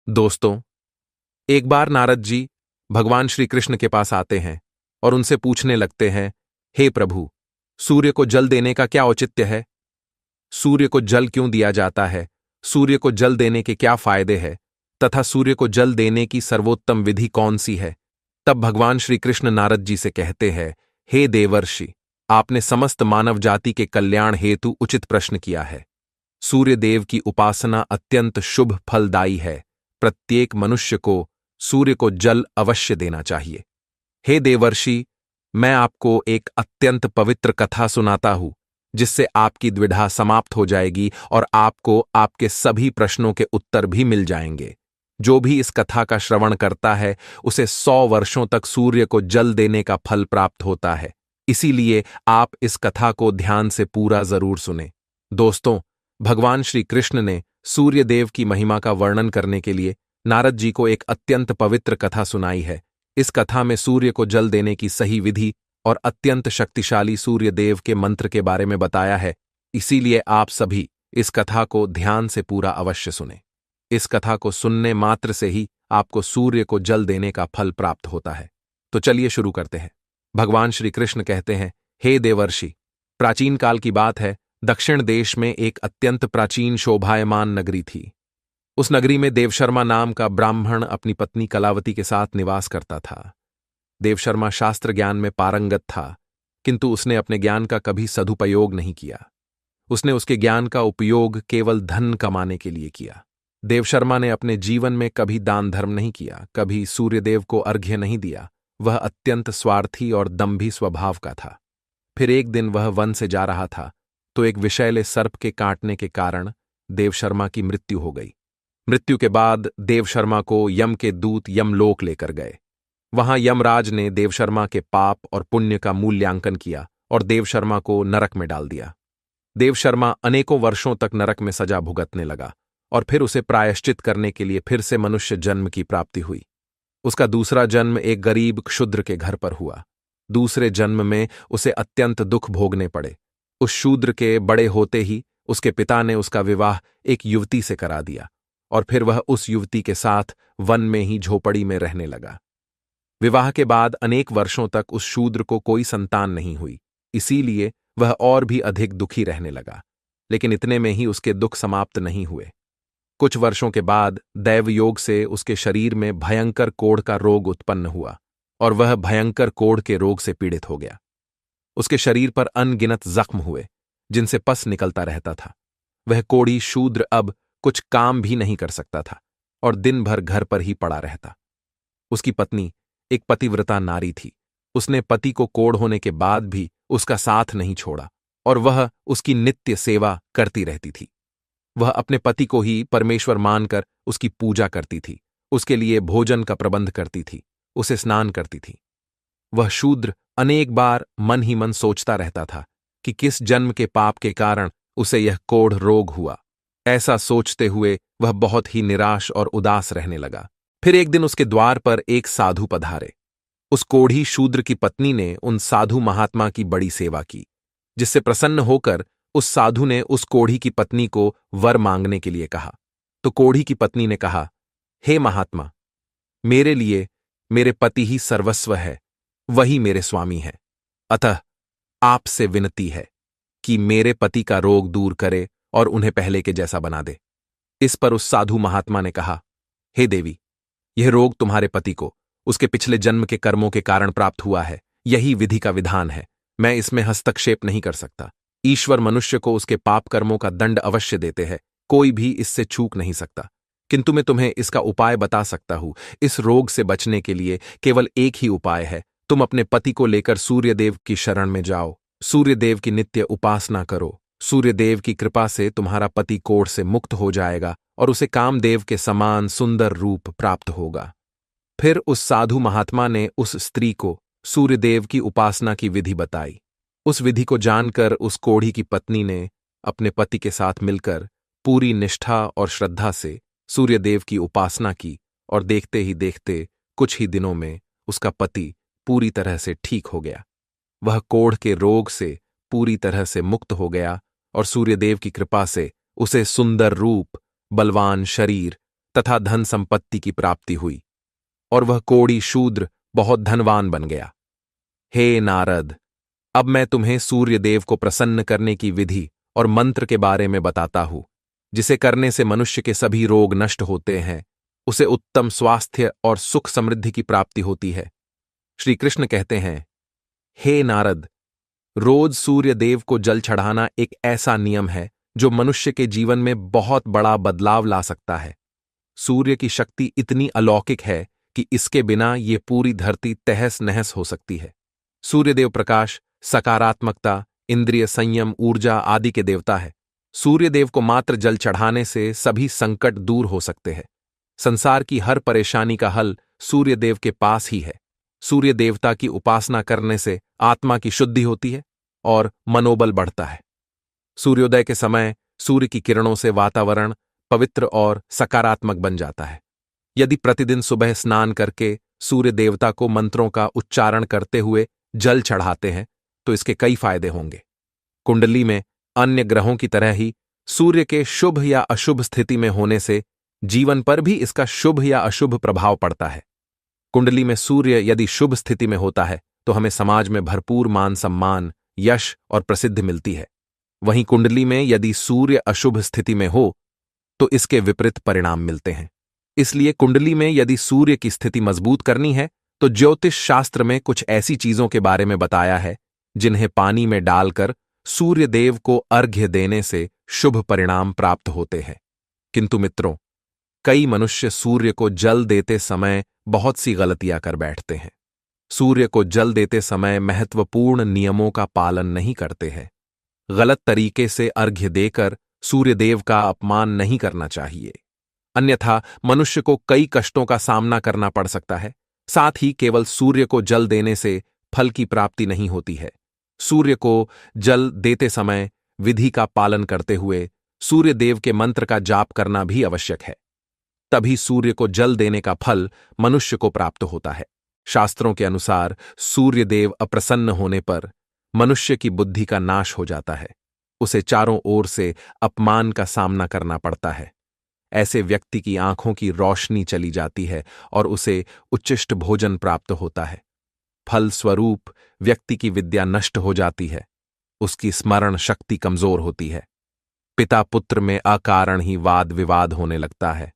दोस्तों, एक बार नारद जी भगवान श्री कृष्ण के पास आते हैं और उनसे पूछने लगते हैं, हे प्रभु, सूर्य को जल देने का क्या औचित्य है? सूर्य को जल क्यों दिया जाता है? सूर्य को जल देने के क्या फायदे हैं? तथा सूर्य को जल देने की सर्वोत्तम विधि कौन सी है? तब भगवान श्री कृष्ण नारद जी से कहते हैं, हे देवर्षि, आपने समस्त मानव जाति के कल्याण हेतु उचित प्रश्न किया है। सूर्य देव की उपासना अत्यंत शुभ फलदायी है। प्रत्येक मनुष्य को सूर्य को जल अवश्य देना चाहिए। हे देवर्षि, मैं आपको एक अत्यंत पवित्र कथा सुनाता हूं, जिससे आपकी द्विधा समाप्त हो जाएगी और आपको आपके सभी प्रश्नों के उत्तर भी मिल जाएंगे। जो भी इस कथा का श्रवण करता है, उसे 100 वर्षों तक सूर्य को जल देने का फल प्राप्त होता है। इसीलिए आप इस कथा को ध्यान से पूरा जरूर सुने। दोस्तों, भगवान श्री कृष्ण ने सूर्य देव की महिमा का वर्णन करने के लिए नारद जी को एक अत्यंत पवित्र कथा सुनाई है। इस कथा में सूर्य को जल देने की सही विधि और अत्यंत शक्तिशाली सूर्य देव के मंत्र के बारे में बताया है। इसीलिए आप सभी इस कथा को ध्यान से पूरा अवश्य सुने। इस कथा को सुनने मात्र से ही आपको सूर्य को जल देने का फल प्राप्त होता है। तो चलिए शुरू करते हैं। भगवान श्री कृष्ण कहते हैं, हे देवर्षि, प्राचीन काल की बात है। दक्षिण देश में एक अत्यंत प्राचीन शोभायमान नगरी थी। उस नगरी में देवशर्मा नाम का ब्राह्मण अपनी पत्नी कलावती के साथ निवास करता था। देवशर्मा शास्त्र ज्ञान में पारंगत था, किंतु उसने अपने ज्ञान का कभी सदुपयोग नहीं किया। उसने उसके ज्ञान का उपयोग केवल धन कमाने के लिए किया। देवशर्मा ने अपने जीवन में कभी दान धर्म नहीं किया, कभी सूर्यदेव को अर्घ्य नहीं दिया। वह अत्यंत स्वार्थी और दंभी स्वभाव का था। फिर एक दिन वह वन से जा रहा था तो एक विषैले सर्प के काटने के कारण देवशर्मा की मृत्यु हो गई। मृत्यु के बाद देवशर्मा को यम के दूत यमलोक लेकर गए। वहां यमराज ने देवशर्मा के पाप और पुण्य का मूल्यांकन किया और देवशर्मा को नरक में डाल दिया। देवशर्मा अनेकों वर्षों तक नरक में सजा भुगतने लगा और फिर उसे प्रायश्चित करने के लिए फिर से मनुष्य जन्म की प्राप्ति हुई। उसका दूसरा जन्म एक गरीब क्षुद्र के घर पर हुआ। दूसरे जन्म में उसे अत्यंत दुख भोगने पड़े। उस शूद्र के बड़े होते ही उसके पिता ने उसका विवाह एक युवती से करा दिया और फिर वह उस युवती के साथ वन में ही झोपड़ी में रहने लगा। विवाह के बाद अनेक वर्षों तक उस शूद्र को कोई संतान नहीं हुई। इसीलिए वह और भी अधिक दुखी रहने लगा। लेकिन इतने में ही उसके दुख समाप्त नहीं हुए। कुछ वर्षों के बाद दैवयोग से उसके शरीर में भयंकर कोढ़ का रोग उत्पन्न हुआ और वह भयंकर कोढ़ के रोग से पीड़ित हो गया। उसके शरीर पर अनगिनत जख्म हुए, जिनसे पस निकलता रहता था। वह कोढ़ी शूद्र अब कुछ काम भी नहीं कर सकता था और दिन भर घर पर ही पड़ा रहता। उसकी पत्नी एक पतिव्रता नारी थी। उसने पति को कोढ़ होने के बाद भी उसका साथ नहीं छोड़ा और वह उसकी नित्य सेवा करती रहती थी। वह अपने पति को ही परमेश्वर मानकर उसकी पूजा करती थी, उसके लिए भोजन का प्रबंध करती थी, उसे स्नान करती थी। वह शूद्र अनेक बार मन ही मन सोचता रहता था कि किस जन्म के पाप के कारण उसे यह कोढ़ रोग हुआ। ऐसा सोचते हुए वह बहुत ही निराश और उदास रहने लगा। फिर एक दिन उसके द्वार पर एक साधु पधारे। उस कोढ़ी शूद्र की पत्नी ने उन साधु महात्मा की बड़ी सेवा की, जिससे प्रसन्न होकर उस साधु ने उस कोढ़ी की पत्नी को वर मांगने के लिए कहा। तो कोढ़ी की पत्नी ने कहा, हे महात्मा, मेरे लिए मेरे पति ही सर्वस्व है, वही मेरे स्वामी है। अतः आपसे विनती है कि मेरे पति का रोग दूर करे और उन्हें पहले के जैसा बना दे। इस पर उस साधु महात्मा ने कहा, हे देवी, यह रोग तुम्हारे पति को उसके पिछले जन्म के कर्मों के कारण प्राप्त हुआ है। यही विधि का विधान है। मैं इसमें हस्तक्षेप नहीं कर सकता। ईश्वर मनुष्य को उसके पाप कर्मों का दंड अवश्य देते हैं, कोई भी इससे चूक नहीं सकता। किंतु मैं तुम्हें इसका उपाय बता सकता हूं। इस रोग से बचने के लिए केवल एक ही उपाय है। तुम अपने पति को लेकर सूर्यदेव की शरण में जाओ, सूर्यदेव की नित्य उपासना करो। सूर्यदेव की कृपा से तुम्हारा पति कोढ़ से मुक्त हो जाएगा और उसे कामदेव के समान सुंदर रूप प्राप्त होगा। फिर उस साधु महात्मा ने उस स्त्री को सूर्यदेव की उपासना की विधि बताई। उस विधि को जानकर उस कोढ़ी की पत्नी ने अपने पति के साथ मिलकर पूरी निष्ठा और श्रद्धा से सूर्यदेव की उपासना की और देखते ही देखते कुछ ही दिनों में उसका पति पूरी तरह से ठीक हो गया। वह कोढ़ के रोग से पूरी तरह से मुक्त हो गया और सूर्यदेव की कृपा से उसे सुंदर रूप, बलवान शरीर तथा धन संपत्ति की प्राप्ति हुई और वह कोढ़ी शूद्र बहुत धनवान बन गया। हे नारद, अब मैं तुम्हें सूर्यदेव को प्रसन्न करने की विधि और मंत्र के बारे में बताता हूं, जिसे करने से मनुष्य के सभी रोग नष्ट होते हैं, उसे उत्तम स्वास्थ्य और सुख समृद्धि की प्राप्ति होती है। श्री कृष्ण कहते हैं, हे नारद, रोज सूर्यदेव को जल चढ़ाना एक ऐसा नियम है जो मनुष्य के जीवन में बहुत बड़ा बदलाव ला सकता है। सूर्य की शक्ति इतनी अलौकिक है कि इसके बिना ये पूरी धरती तहस नहस हो सकती है। सूर्यदेव प्रकाश, सकारात्मकता, इंद्रिय संयम, ऊर्जा आदि के देवता है। सूर्यदेव को मात्र जल चढ़ाने से सभी संकट दूर हो सकते हैं। संसार की हर परेशानी का हल सूर्यदेव के पास ही है। सूर्य देवता की उपासना करने से आत्मा की शुद्धि होती है और मनोबल बढ़ता है। सूर्योदय के समय सूर्य की किरणों से वातावरण पवित्र और सकारात्मक बन जाता है। यदि प्रतिदिन सुबह स्नान करके सूर्य देवता को मंत्रों का उच्चारण करते हुए जल चढ़ाते हैं तो इसके कई फायदे होंगे। कुंडली में अन्य ग्रहों की तरह ही सूर्य के शुभ या अशुभ स्थिति में होने से जीवन पर भी इसका शुभ या अशुभ प्रभाव पड़ता है। कुंडली में सूर्य यदि शुभ स्थिति में होता है तो हमें समाज में भरपूर मान सम्मान, यश और प्रसिद्धि मिलती है। वहीं कुंडली में यदि सूर्य अशुभ स्थिति में हो तो इसके विपरीत परिणाम मिलते हैं। इसलिए कुंडली में यदि सूर्य की स्थिति मजबूत करनी है तो ज्योतिष शास्त्र में कुछ ऐसी चीजों के बारे में बताया है जिन्हें पानी में डालकर सूर्य देव को अर्घ्य देने से शुभ परिणाम प्राप्त होते हैं। किंतु मित्रों, कई मनुष्य सूर्य को जल देते समय बहुत सी गलतियां कर बैठते हैं। सूर्य को जल देते समय महत्वपूर्ण नियमों का पालन नहीं करते हैं। गलत तरीके से अर्घ्य देकर सूर्यदेव का अपमान नहीं करना चाहिए, अन्यथा मनुष्य को कई कष्टों का सामना करना पड़ सकता है। साथ ही केवल सूर्य को जल देने से फल की प्राप्ति नहीं होती है। सूर्य को जल देते समय विधि का पालन करते हुए सूर्यदेव के मंत्र का जाप करना भी आवश्यक है। तभी सूर्य को जल देने का फल मनुष्य को प्राप्त होता है। शास्त्रों के अनुसार सूर्यदेव अप्रसन्न होने पर मनुष्य की बुद्धि का नाश हो जाता है। उसे चारों ओर से अपमान का सामना करना पड़ता है। ऐसे व्यक्ति की आंखों की रोशनी चली जाती है और उसे उच्चिष्ट भोजन प्राप्त होता है। फल स्वरूप व्यक्ति की विद्या नष्ट हो जाती है। उसकी स्मरण शक्ति कमजोर होती है। पिता पुत्र में अकारण ही वाद विवाद होने लगता है।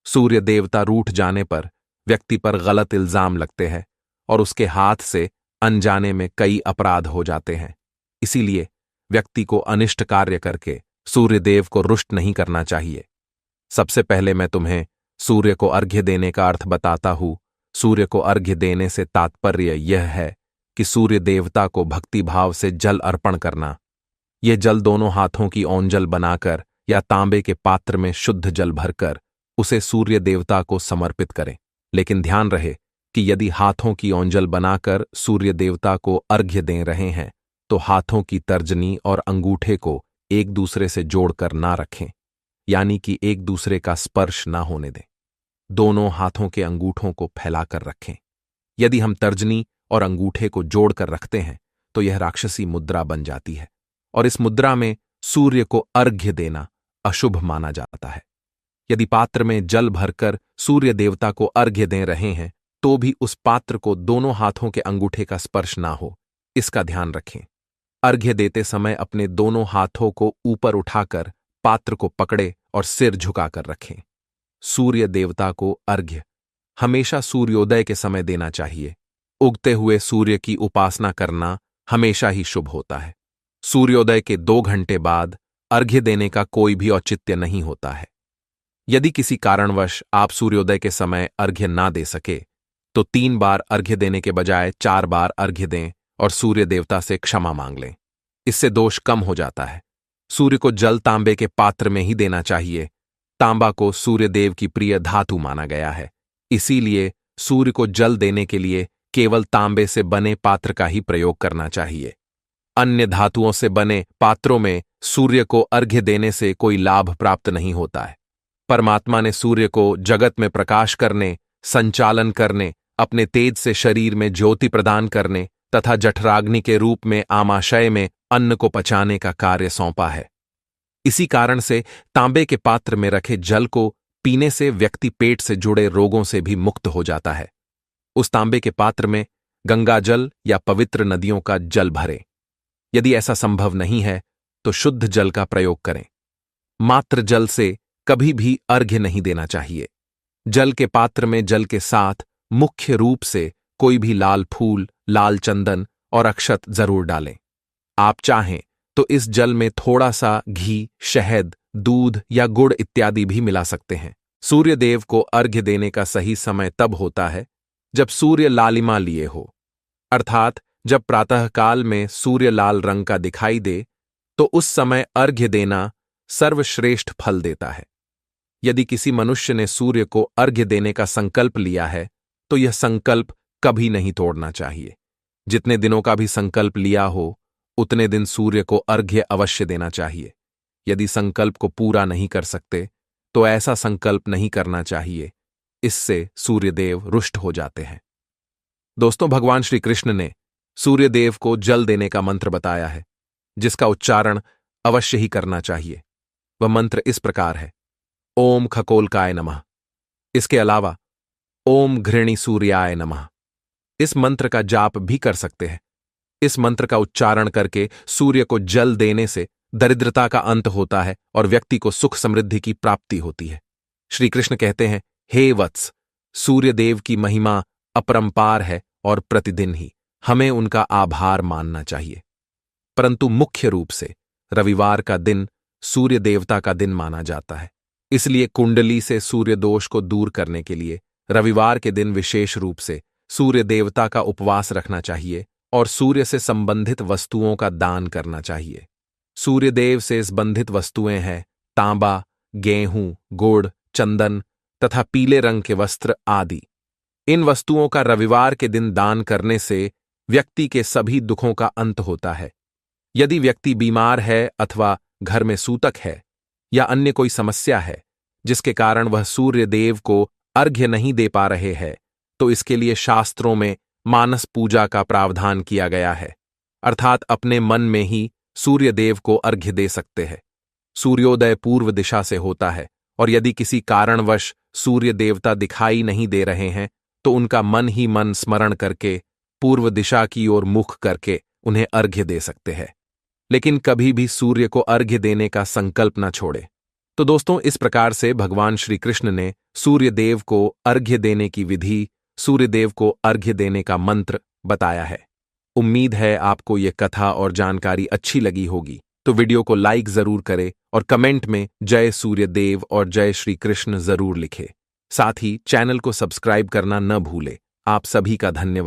सूर्य देवता रूठ जाने पर व्यक्ति पर गलत इल्जाम लगते हैं और उसके हाथ से अनजाने में कई अपराध हो जाते हैं। इसीलिए व्यक्ति को अनिष्ट कार्य करके सूर्यदेव को रुष्ट नहीं करना चाहिए। सबसे पहले मैं तुम्हें सूर्य को अर्घ्य देने का अर्थ बताता हूं। सूर्य को अर्घ्य देने से तात्पर्य यह है कि सूर्य देवता को भक्ति भाव से जल अर्पण करना। यह जल दोनों हाथों की ओंजल बनाकर या तांबे के पात्र में शुद्ध जल भरकर उसे सूर्य देवता को समर्पित करें। लेकिन ध्यान रहे कि यदि हाथों की ओंजल बनाकर सूर्य देवता को अर्घ्य दे रहे हैं तो हाथों की तर्जनी और अंगूठे को एक दूसरे से जोड़कर ना रखें, यानी कि एक दूसरे का स्पर्श ना होने दें। दोनों हाथों के अंगूठों को फैलाकर रखें। यदि हम तर्जनी और अंगूठे को जोड़कर रखते हैं तो यह राक्षसी मुद्रा बन जाती है और इस मुद्रा में सूर्य को अर्घ्य देना अशुभ माना जाता है। यदि पात्र में जल भरकर सूर्य देवता को अर्घ्य दे रहे हैं तो भी उस पात्र को दोनों हाथों के अंगूठे का स्पर्श ना हो, इसका ध्यान रखें। अर्घ्य देते समय अपने दोनों हाथों को ऊपर उठाकर पात्र को पकड़े और सिर झुकाकर रखें। सूर्य देवता को अर्घ्य हमेशा सूर्योदय के समय देना चाहिए। उगते हुए सूर्य की उपासना करना हमेशा ही शुभ होता है। सूर्योदय के 2 घंटे बाद अर्घ्य देने का कोई भी औचित्य नहीं होता है। यदि किसी कारणवश आप सूर्योदय के समय अर्घ्य ना दे सके तो 3 बार अर्घ्य देने के बजाय 4 बार अर्घ्य दें और सूर्य देवता से क्षमा मांग लें। इससे दोष कम हो जाता है। सूर्य को जल तांबे के पात्र में ही देना चाहिए। तांबा को सूर्य देव की प्रिय धातु माना गया है। इसीलिए सूर्य को जल देने के लिए केवल तांबे से बने पात्र का ही प्रयोग करना चाहिए। अन्य धातुओं से बने पात्रों में सूर्य को अर्घ्य देने से कोई लाभ प्राप्त नहीं होता है। परमात्मा ने सूर्य को जगत में प्रकाश करने, संचालन करने, अपने तेज से शरीर में ज्योति प्रदान करने तथा जठराग्नि के रूप में आमाशय में अन्न को पचाने का कार्य सौंपा है। इसी कारण से तांबे के पात्र में रखे जल को पीने से व्यक्ति पेट से जुड़े रोगों से भी मुक्त हो जाता है। उस तांबे के पात्र में गंगा जल या पवित्र नदियों का जल भरें। यदि ऐसा संभव नहीं है तो शुद्ध जल का प्रयोग करें। मात्र जल से कभी भी अर्घ्य नहीं देना चाहिए। जल के पात्र में जल के साथ मुख्य रूप से कोई भी लाल फूल, लाल चंदन और अक्षत जरूर डालें। आप चाहें तो इस जल में थोड़ा सा घी, शहद, दूध या गुड़ इत्यादि भी मिला सकते हैं। सूर्य देव को अर्घ्य देने का सही समय तब होता है जब सूर्य लालिमा लिए हो, अर्थात जब प्रातःकाल में सूर्य लाल रंग का दिखाई दे तो उस समय अर्घ्य देना सर्वश्रेष्ठ फल देता है। यदि किसी मनुष्य ने सूर्य को अर्घ्य देने का संकल्प लिया है तो यह संकल्प कभी नहीं तोड़ना चाहिए। जितने दिनों का भी संकल्प लिया हो उतने दिन सूर्य को अर्घ्य अवश्य देना चाहिए। यदि संकल्प को पूरा नहीं कर सकते तो ऐसा संकल्प नहीं करना चाहिए, इससे सूर्यदेव रुष्ट हो जाते हैं। दोस्तों, भगवान श्री कृष्ण ने सूर्यदेव को जल देने का मंत्र बताया है, जिसका उच्चारण अवश्य ही करना चाहिए। वह मंत्र इस प्रकार है: ओम खकोलकाय नमः। इसके अलावा ओम घृणी सूर्याय नमः। इस मंत्र का जाप भी कर सकते हैं। इस मंत्र का उच्चारण करके सूर्य को जल देने से दरिद्रता का अंत होता है और व्यक्ति को सुख समृद्धि की प्राप्ति होती है। श्री कृष्ण कहते हैं, हे वत्स, सूर्यदेव की महिमा अपरंपार है और प्रतिदिन ही हमें उनका आभार मानना चाहिए। परंतु मुख्य रूप से रविवार का दिन सूर्य देवता का दिन माना जाता है। इसलिए कुंडली से सूर्य दोष को दूर करने के लिए रविवार के दिन विशेष रूप से सूर्य देवता का उपवास रखना चाहिए और सूर्य से संबंधित वस्तुओं का दान करना चाहिए। सूर्यदेव से संबंधित वस्तुएं हैं तांबा, गेहूं, गुड़, चंदन तथा पीले रंग के वस्त्र आदि। इन वस्तुओं का रविवार के दिन दान करने से व्यक्ति के सभी दुखों का अंत होता है। यदि व्यक्ति बीमार है अथवा घर में सूतक है या अन्य कोई समस्या है जिसके कारण वह सूर्य देव को अर्घ्य नहीं दे पा रहे हैं, तो इसके लिए शास्त्रों में मानस पूजा का प्रावधान किया गया है, अर्थात अपने मन में ही सूर्य देव को अर्घ्य दे सकते हैं। सूर्योदय पूर्व दिशा से होता है और यदि किसी कारणवश सूर्य देवता दिखाई नहीं दे रहे हैं तो उनका मन ही मन स्मरण करके पूर्व दिशा की ओर मुख करके उन्हें अर्घ्य दे सकते हैं, लेकिन कभी भी सूर्य को अर्घ्य देने का संकल्प न छोड़े। तो दोस्तों, इस प्रकार से भगवान श्री कृष्ण ने सूर्यदेव को अर्घ्य देने की विधि, सूर्यदेव को अर्घ्य देने का मंत्र बताया है। उम्मीद है आपको यह कथा और जानकारी अच्छी लगी होगी, तो वीडियो को लाइक जरूर करें और कमेंट में जय सूर्यदेव और जय श्री कृष्ण जरूर लिखें। साथ ही चैनल को सब्सक्राइब करना न भूलें। आप सभी का धन्यवाद।